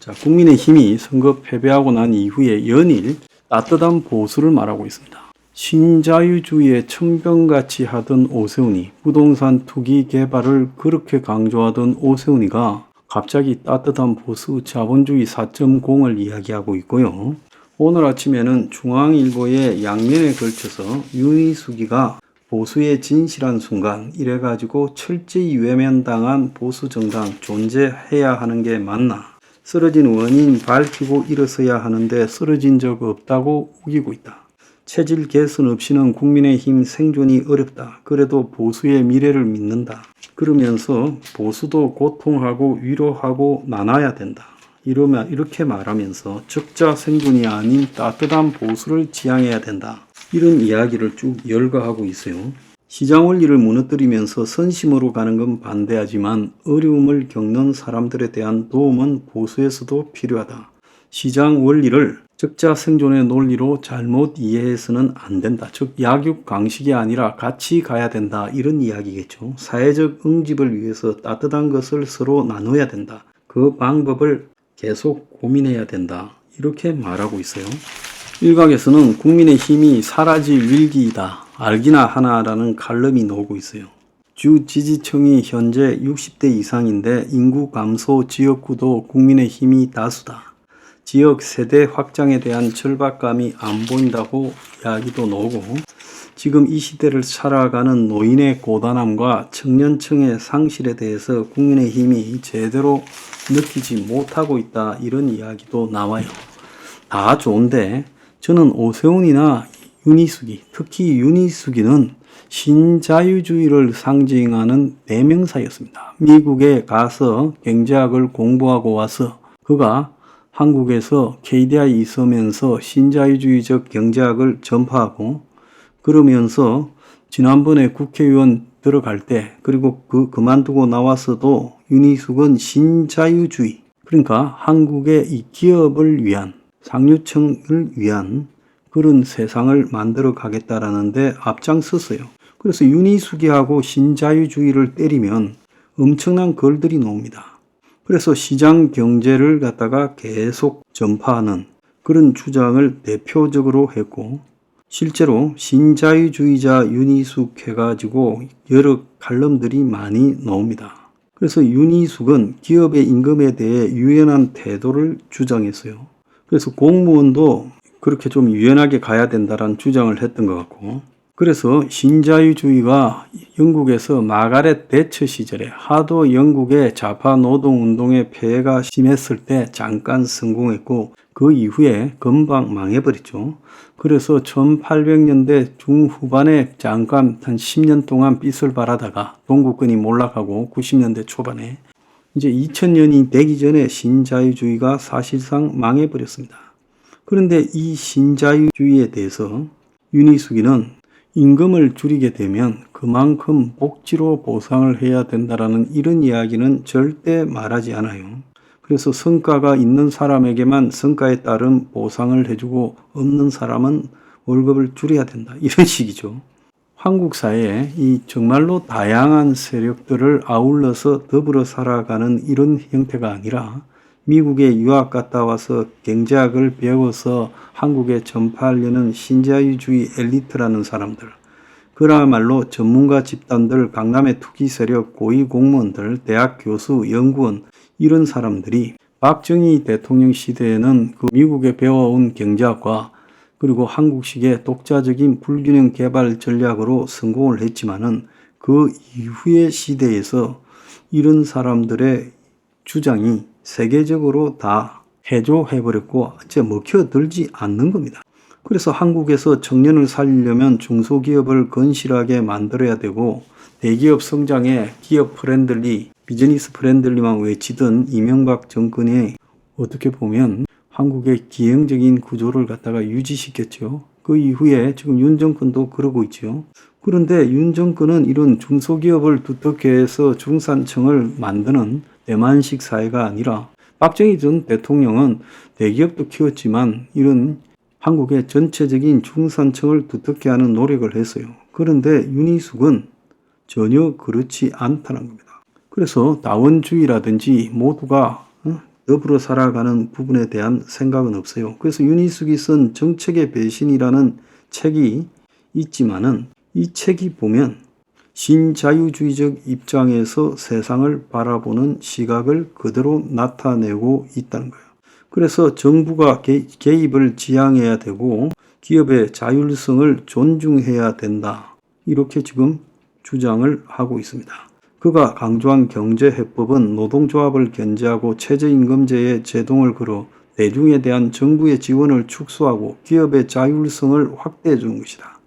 자, 국민의힘이 선거 패배하고 난 이후에 연일 따뜻한 보수를 말하고 있습니다. 신자유주의에 천병같이 하던 오세훈이, 부동산 투기 개발을 그렇게 강조하던 오세훈이가 갑자기 따뜻한 보수 자본주의 4.0을 이야기하고 있고요. 오늘 아침에는 중앙일보의 양면에 걸쳐서 윤희숙이가 보수의 진실한 순간 이래가지고 철저히 외면당한 보수정당 존재해야 하는 게 맞나, 쓰러진 원인 밝히고 일어서야 하는데 쓰러진 적 없다고 우기고 있다. 체질 개선 없이는 국민의힘 생존이 어렵다. 그래도 보수의 미래를 믿는다. 그러면서 보수도 고통하고 위로하고 나눠야 된다. 이렇게 말하면서 적자 생존이 아닌 따뜻한 보수를 지향해야 된다. 이런 이야기를 쭉 열거하고 있어요. 시장 원리를 무너뜨리면서 선심으로 가는 건 반대하지만 어려움을 겪는 사람들에 대한 도움은 보수에서도 필요하다. 시장 원리를 적자 생존의 논리로 잘못 이해해서는 안 된다. 즉 약육 강식이 아니라 같이 가야 된다. 이런 이야기겠죠. 사회적 응집을 위해서 따뜻한 것을 서로 나눠야 된다. 그 방법을 계속 고민해야 된다. 이렇게 말하고 있어요. 일각에서는 국민의힘이 사라질 위기이다. 알기나 하나라는 칼럼이 나오고 있어요. 주 지지층이 현재 60대 이상인데 인구 감소 지역구도 국민의힘이 다수다. 지역 세대 확장에 대한 절박감이 안 보인다고 이야기도 나오고, 지금 이 시대를 살아가는 노인의 고단함과 청년층의 상실에 대해서 국민의힘이 제대로 느끼지 못하고 있다. 이런 이야기도 나와요. 다 좋은데 저는 오세훈이나 윤희숙이, 특히 윤희숙이는 신자유주의를 상징하는 대명사였습니다. 미국에 가서 경제학을 공부하고 와서 그가 한국에서 KDI 있으면서 신자유주의적 경제학을 전파하고, 그러면서 지난번에 국회의원 들어갈 때, 그리고 그만두고 나와서도 윤희숙은 신자유주의, 그러니까 한국의 이 기업을 위한, 상류층을 위한 그런 세상을 만들어 가겠다라는데 앞장섰어요. 그래서 윤희숙이하고 신자유주의를 때리면 엄청난 걸들이 나옵니다. 그래서 시장 경제를 갖다가 계속 전파하는 그런 주장을 대표적으로 했고, 실제로 신자유주의자 윤희숙 해가지고 여러 칼럼들이 많이 나옵니다. 그래서 윤희숙은 기업의 임금에 대해 유연한 태도를 주장했어요. 그래서 공무원도 그렇게 좀 유연하게 가야 된다라는 주장을 했던 것 같고, 그래서 신자유주의가 영국에서 마가렛 대처 시절에 하도 영국의 좌파 노동운동의 폐해가 심했을 때 잠깐 성공했고, 그 이후에 금방 망해버렸죠. 그래서 1800년대 중후반에 잠깐 한 10년 동안 빚을 발하다가 동구권이 몰락하고 90년대 초반에 이제 2000년이 되기 전에 신자유주의가 사실상 망해버렸습니다. 그런데 이 신자유주의에 대해서 윤희숙이는 임금을 줄이게 되면 그만큼 복지로 보상을 해야 된다라는 이런 이야기는 절대 말하지 않아요. 그래서 성과가 있는 사람에게만 성과에 따른 보상을 해주고 없는 사람은 월급을 줄여야 된다. 이런 식이죠. 한국 사회에 이 정말로 다양한 세력들을 아울러서 더불어 살아가는 이런 형태가 아니라 미국에 유학 갔다 와서 경제학을 배워서 한국에 전파하려는 신자유주의 엘리트라는 사람들, 그야말로 전문가 집단들, 강남의 투기 세력, 고위 공무원들, 대학 교수, 연구원, 이런 사람들이 박정희 대통령 시대에는 그 미국에 배워온 경제학과 그리고 한국식의 독자적인 불균형 개발 전략으로 성공을 했지만은 그 이후의 시대에서 이런 사람들의 주장이 세계적으로 다 해조해버렸고 이제 먹혀들지 않는 겁니다. 그래서 한국에서 청년을 살리려면 중소기업을 건실하게 만들어야 되고, 대기업 성장에 기업 프렌들리, 비즈니스 프렌들리만 외치던 이명박 정권이 어떻게 보면 한국의 기형적인 구조를 갖다가 유지시켰죠. 그 이후에 지금 윤 정권도 그러고 있죠. 그런데 윤 정권은 이런 중소기업을 두텁게 해서 중산층을 만드는 대만식 사회가 아니라, 박정희 전 대통령은 대기업도 키웠지만 이런 한국의 전체적인 중산층을 두텁게 하는 노력을 했어요. 그런데 윤희숙은 전혀 그렇지 않다는 겁니다. 그래서 다원주의라든지 모두가 더불어 살아가는 부분에 대한 생각은 없어요. 그래서 윤희숙이 쓴 정책의 배신이라는 책이 있지만은 이 책이 보면 신자유주의적 입장에서 세상을 바라보는 시각을 그대로 나타내고 있다는 거예요. 그래서 정부가 개입을 지양해야 되고 기업의 자율성을 존중해야 된다. 이렇게 지금 주장을 하고 있습니다. 그가 강조한 경제해법은 노동조합을 견제하고 최저임금제에 제동을 걸어 대중에 대한 정부의 지원을 축소하고 기업의 자율성을 확대해 주는 것이다.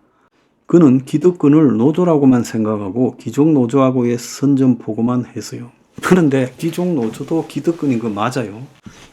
그는 기득권을 노조라고만 생각하고 기존 노조하고의 선전포고만 했어요. 그런데 기존 노조도 기득권인 거 맞아요.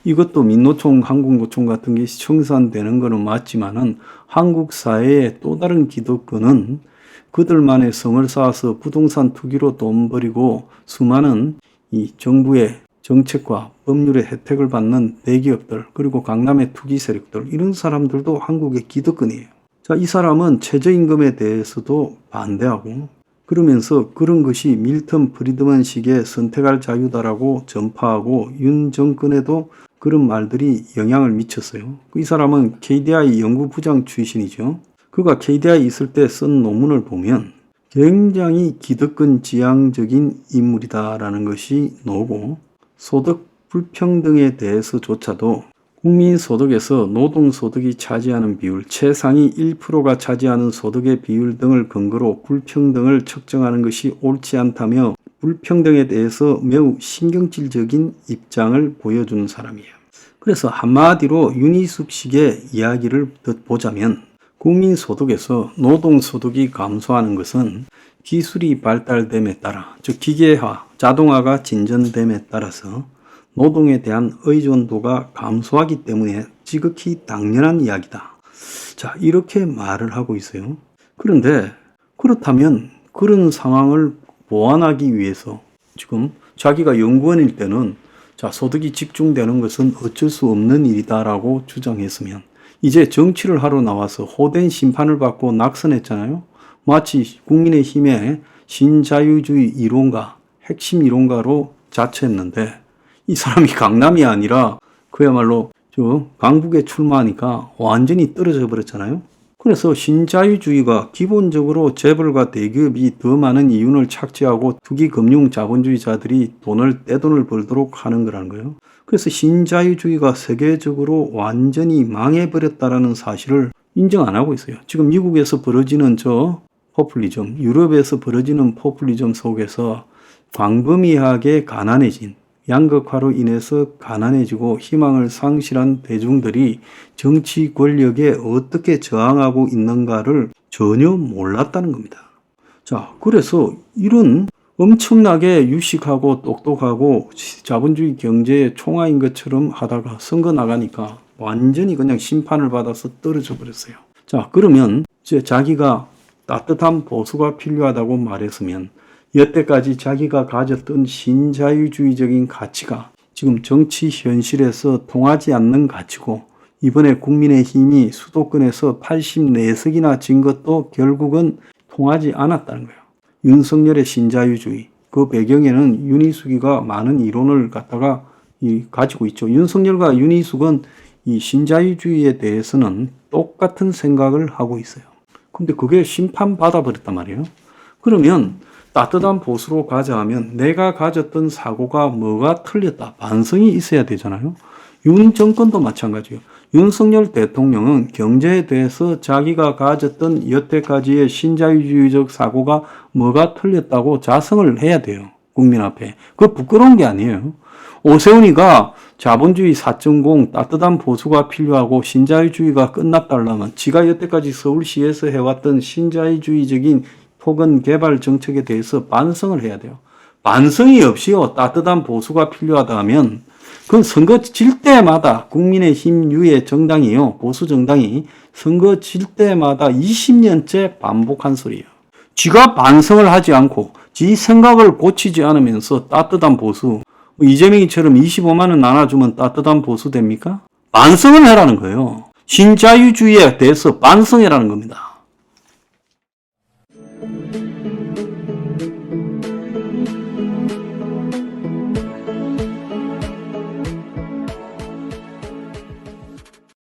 이것도 민노총, 한국노총 같은 게 청산되는 거는 맞지만은 한국 사회의 또 다른 기득권은 그들만의 성을 쌓아서 부동산 투기로 돈 벌이고 수많은 이 정부의 정책과 법률의 혜택을 받는 대기업들 그리고 강남의 투기 세력들 이런 사람들도 한국의 기득권이에요. 자, 이 사람은 최저임금에 대해서도 반대하고 그러면서 그런 것이 밀턴 프리드먼식의 선택할 자유다라고 전파하고 윤 정권에도 그런 말들이 영향을 미쳤어요. 이 사람은 KDI 연구부장 출신이죠. 그가 KDI 있을 때 쓴 논문을 보면 굉장히 기득권 지향적인 인물이다라는 것이 나오고 소득 불평등에 대해서조차도 국민소득에서 노동소득이 차지하는 비율, 최상위 1%가 차지하는 소득의 비율 등을 근거로 불평등을 측정하는 것이 옳지 않다며 불평등에 대해서 매우 신경질적인 입장을 보여주는 사람이에요. 그래서 한마디로 윤희숙식의 이야기를 보자면 국민소득에서 노동소득이 감소하는 것은 기술이 발달됨에 따라, 즉 기계화, 자동화가 진전됨에 따라서 노동에 대한 의존도가 감소하기 때문에 지극히 당연한 이야기다. 자, 이렇게 말을 하고 있어요. 그런데 그렇다면 그런 상황을 보완하기 위해서 지금 자기가 연구원일 때는 자, 소득이 집중되는 것은 어쩔 수 없는 일이다라고 주장했으면 이제 정치를 하러 나와서 호된 심판을 받고 낙선했잖아요. 마치 국민의힘의 신자유주의 이론가, 핵심 이론가로 자처했는데 이 사람이 강남이 아니라 그야말로 강북에 출마하니까 완전히 떨어져 버렸잖아요. 그래서 신자유주의가 기본적으로 재벌과 대기업이 더 많은 이윤을 착취하고 투기 금융 자본주의자들이 떼돈을 벌도록 하는 거라는 거예요. 그래서 신자유주의가 세계적으로 완전히 망해버렸다라는 사실을 인정 안 하고 있어요. 지금 미국에서 벌어지는 포퓰리즘, 유럽에서 벌어지는 포퓰리즘 속에서 광범위하게 가난해진 양극화로 인해서 가난해지고 희망을 상실한 대중들이 정치 권력에 어떻게 저항하고 있는가를 전혀 몰랐다는 겁니다. 자, 그래서 이런 엄청나게 유식하고 똑똑하고 자본주의 경제의 총아인 것처럼 하다가 선거 나가니까 완전히 그냥 심판을 받아서 떨어져 버렸어요. 자, 그러면 이제 자기가 따뜻한 보수가 필요하다고 말했으면 여태까지 자기가 가졌던 신자유주의적인 가치가 지금 정치 현실에서 통하지 않는 가치고 이번에 국민의힘이 수도권에서 84석이나 진 것도 결국은 통하지 않았다는 거예요. 윤석열의 신자유주의, 그 배경에는 윤희숙이가 많은 이론을 갖다가 가지고 있죠. 윤석열과 윤희숙은 이 신자유주의에 대해서는 똑같은 생각을 하고 있어요. 근데 그게 심판받아 버렸단 말이에요. 그러면 따뜻한 보수로 가자 하면 내가 가졌던 사고가 뭐가 틀렸다. 반성이 있어야 되잖아요. 윤 정권도 마찬가지예요. 윤석열 대통령은 경제에 대해서 자기가 가졌던 여태까지의 신자유주의적 사고가 뭐가 틀렸다고 자성을 해야 돼요. 국민 앞에. 그거 부끄러운 게 아니에요. 오세훈이가 자본주의 4.0 따뜻한 보수가 필요하고 신자유주의가 끝났다려면 지가 여태까지 서울시에서 해왔던 신자유주의적인 토건 개발 정책에 대해서 반성을 해야 돼요. 반성이 없이요 따뜻한 보수가 필요하다 하면 그건 선거 질 때마다 국민의힘 유의 정당이요 보수 정당이 선거 질 때마다 20년째 반복한 소리예요. 지가 반성을 하지 않고 지 생각을 고치지 않으면서 따뜻한 보수 이재명이처럼 25만 원 나눠주면 따뜻한 보수 됩니까? 반성을 해라는 거예요. 신자유주의에 대해서 반성해라는 겁니다.